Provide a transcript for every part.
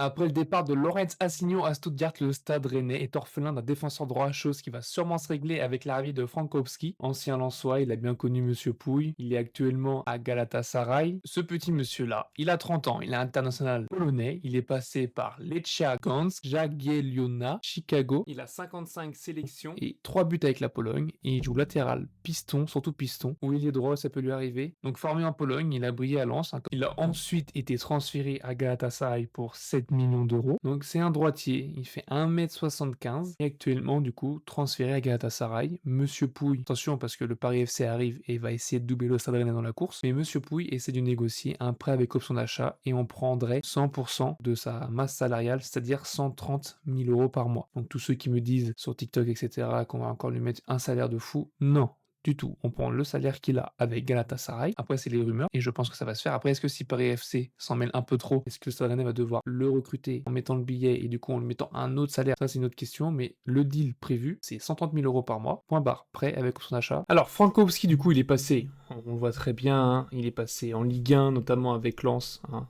Après le départ de Lorenz Assignon à Stuttgart, le Stade Rennais est orphelin d'un défenseur droit, chose qui va sûrement se régler avec l'arrivée de Frankowski. Ancien Lensois, il a bien connu Monsieur Pouille. Il est actuellement à Galatasaray. Ce petit monsieur-là, il a 30 ans, il est international polonais. Il est passé par Lechia Gdansk, Jagiellona, Chicago. Il a 55 sélections et 3 buts avec la Pologne. Et il joue latéral, piston, surtout piston. Ou il est droit, ça peut lui arriver. Donc formé en Pologne, il a brillé à Lens. Il a ensuite été transféré à Galatasaray pour 7 millions d'euros. Donc c'est un droitier, il fait 1m75 et actuellement du coup transféré à Galatasaray. Monsieur Pouille, attention parce que le Paris FC arrive et va essayer de doubler le Stade Rennais dans la course, mais Monsieur Pouille essaie de négocier un prêt avec option d'achat et on prendrait 100% de sa masse salariale, c'est-à-dire 130 000 euros par mois. Donc tous ceux qui me disent sur TikTok etc qu'on va encore lui mettre un salaire de fou, non, du tout. On prend le salaire qu'il a avec Galatasaray. Après, c'est les rumeurs et je pense que ça va se faire. Après, est-ce que si Paris FC s'en mêle un peu trop, est-ce que le Stade Rennais va devoir le recruter en mettant le billet et du coup en lui mettant un autre salaire? Ça, c'est une autre question. Mais le deal prévu, c'est 130 000 euros par mois. Point barre. Prêt avec son achat. Alors, Frankowski, du coup, il est passé. On le voit très bien. Hein, il est passé en Ligue 1, notamment avec Lens. Hein,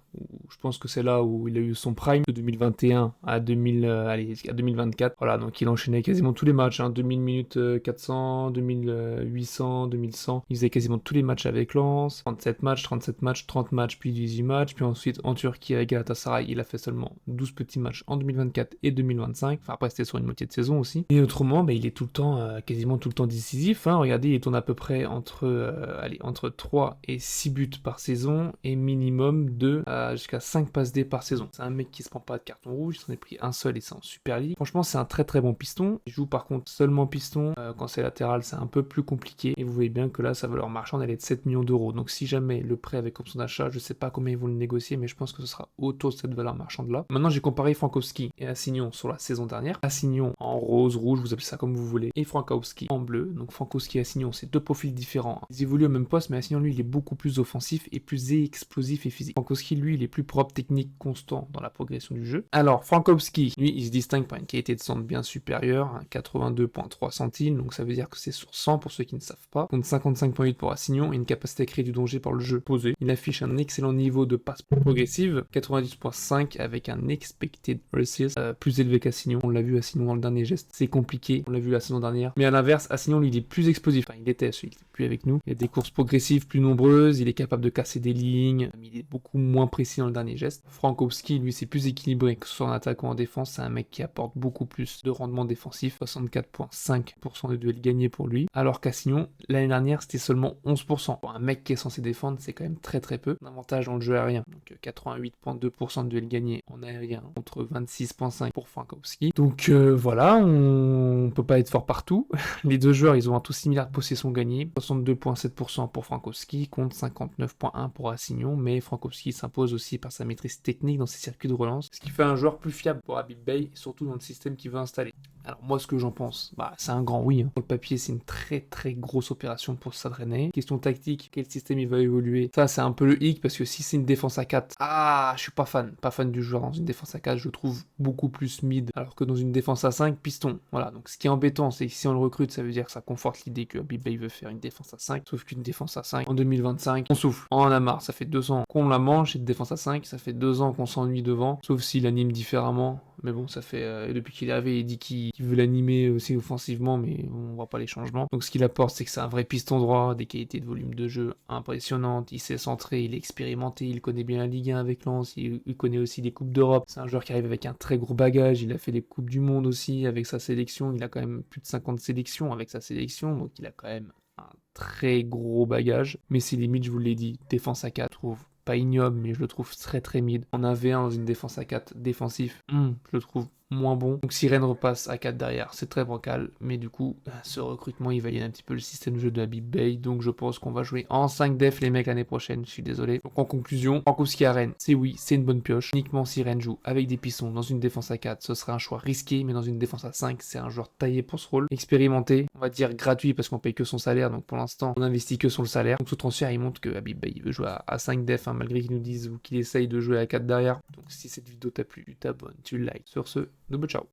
je pense que c'est là où il a eu son prime de 2021 à 2024. Voilà, donc il enchaînait quasiment tous les matchs. Hein, 2000 minutes 400, 2800, 2100. Il faisait quasiment tous les matchs avec Lens. 37 matchs, 37 matchs, 30 matchs, puis 18 matchs. Puis ensuite, en Turquie, avec Galatasaray, il a fait seulement 12 petits matchs en 2024 et 2025. Enfin, après, c'était sur une moitié de saison aussi. Et autrement, il est tout le temps, quasiment tout le temps décisif. Hein. Regardez, il tourne à peu près entre 3 et 6 buts par saison et minimum de jusqu'à 5 passes D par saison. C'est un mec qui se prend pas de carton rouge, il s'en est pris un seul et c'est en Super League. Franchement, c'est un très très bon piston. Il joue par contre seulement piston. Quand c'est latéral, c'est un peu plus compliqué. Et vous voyez bien que là, sa valeur marchande, elle est de 7 millions d'euros. Donc si jamais le prêt avec option d'achat, je sais pas combien ils vont le négocier, mais je pense que ce sera autour de cette valeur marchande là. Maintenant, j'ai comparé Frankowski et Assignon sur la saison dernière. Assignon en rose, rouge, vous appelez ça comme vous voulez, et Frankowski en bleu. Donc Frankowski et Assignon, c'est deux profils différents. Ils évoluent au même poste, mais Assignon, lui, il est beaucoup plus offensif et plus explosif et physique. Frankowski, lui, il est plus propre, technique, constant dans la progression du jeu. Alors, Frankowski, lui, il se distingue par une qualité de centre bien supérieure, hein, 82,3 centimes, donc ça veut dire que c'est sur 100 pour ceux qui ne savent pas. Compte 55,8 pour Assignon et une capacité à créer du danger par le jeu posé. Il affiche un excellent niveau de passe progressive, 90,5 avec un expected resist plus élevé qu'Assignon. On l'a vu Assignon dans le dernier geste, c'est compliqué, on l'a vu la saison dernière. Mais à l'inverse, Assignon, lui, il est plus explosif. Enfin, il était, celui qui n'est plus avec nous. Il a des courses progressives plus nombreuses, il est capable de casser des lignes, il est beaucoup moins précis dans le dernier geste. Frankowski, lui, c'est plus équilibré, que ce soit en attaque ou en défense, c'est un mec qui apporte beaucoup plus de rendement défensif, 64,5% de duels gagnés pour lui, alors qu'Assignon, l'année dernière, c'était seulement 11%. Pour un mec qui est censé défendre, c'est quand même très très peu. Un avantage dans le jeu aérien, donc 88,2% de duels gagnés en aérien, contre 26,5% pour Frankowski. Donc voilà, on peut pas être fort partout. Les deux joueurs, ils ont un taux similaire de possession gagnée, 62,7% pour Frankowski contre 59,1% pour Assignon, mais Frankowski s'impose aussi par sa maîtrise technique dans ses circuits de relance, ce qui fait un joueur plus fiable pour Habib Beye, surtout dans le système qu'il veut installer. Alors moi, ce que j'en pense, c'est un grand oui. Hein. Sur le papier, c'est une très très grosse opération pour le Stade Rennais. Question tactique, quel système il va évoluer? Ça, c'est un peu le hic, parce que si c'est une défense à 4, je suis pas fan. Pas fan du joueur dans une défense à 4, je le trouve beaucoup plus mid, alors que dans une défense à 5, piston. Voilà, donc ce qui est embêtant, c'est que si on le recrute, ça veut dire que ça conforte l'idée que Habib Beye veut faire une défense à 5, sauf qu'une défense à 5, en 2025, on souffle. On en a marre, ça fait 2 ans qu'on la mange, cette défense à 5, ça fait 2 ans qu'on s'ennuie devant, sauf s'il anime différemment. Mais bon, ça fait depuis qu'il est arrivé, il dit qu'il veut l'animer aussi offensivement, mais on voit pas les changements. Donc ce qu'il apporte, c'est que c'est un vrai piston droit, des qualités de volume de jeu impressionnantes, il sait centrer, il est expérimenté, il connaît bien la Ligue 1 avec Lens, il connaît aussi les Coupes d'Europe. C'est un joueur qui arrive avec un très gros bagage, il a fait les Coupes du Monde aussi avec sa sélection, il a quand même plus de 50 sélections avec sa sélection, donc il a quand même un très gros bagage. Mais ses limites, je vous l'ai dit, défense à 4, je trouve pas ignoble, mais je le trouve très très mid. En 1v1 dans une défense à 4 défensif, je le trouve moins bon. Donc si Rennes repasse à 4 derrière, c'est très bancal, mais du coup, ce recrutement, il valide un petit peu le système de jeu de Habib Beye, donc je pense qu'on va jouer en 5 def les mecs l'année prochaine, je suis désolé. Donc en conclusion, Frankowski à Rennes, c'est oui, c'est une bonne pioche. Uniquement si Rennes joue avec des pistons dans une défense à 4, ce serait un choix risqué, mais dans une défense à 5, c'est un joueur taillé pour ce rôle, expérimenté, on va dire gratuit parce qu'on paye que son salaire, donc pour l'instant, on investit que sur le salaire. Donc ce transfert, il montre que Habib Beye veut jouer à 5 def, hein, malgré qu'ils nous disent ou qu'il essaye de jouer à 4 derrière. Donc si cette vidéo t'a plu, tu t'abonnes, tu likes. Sur ce, double ciao.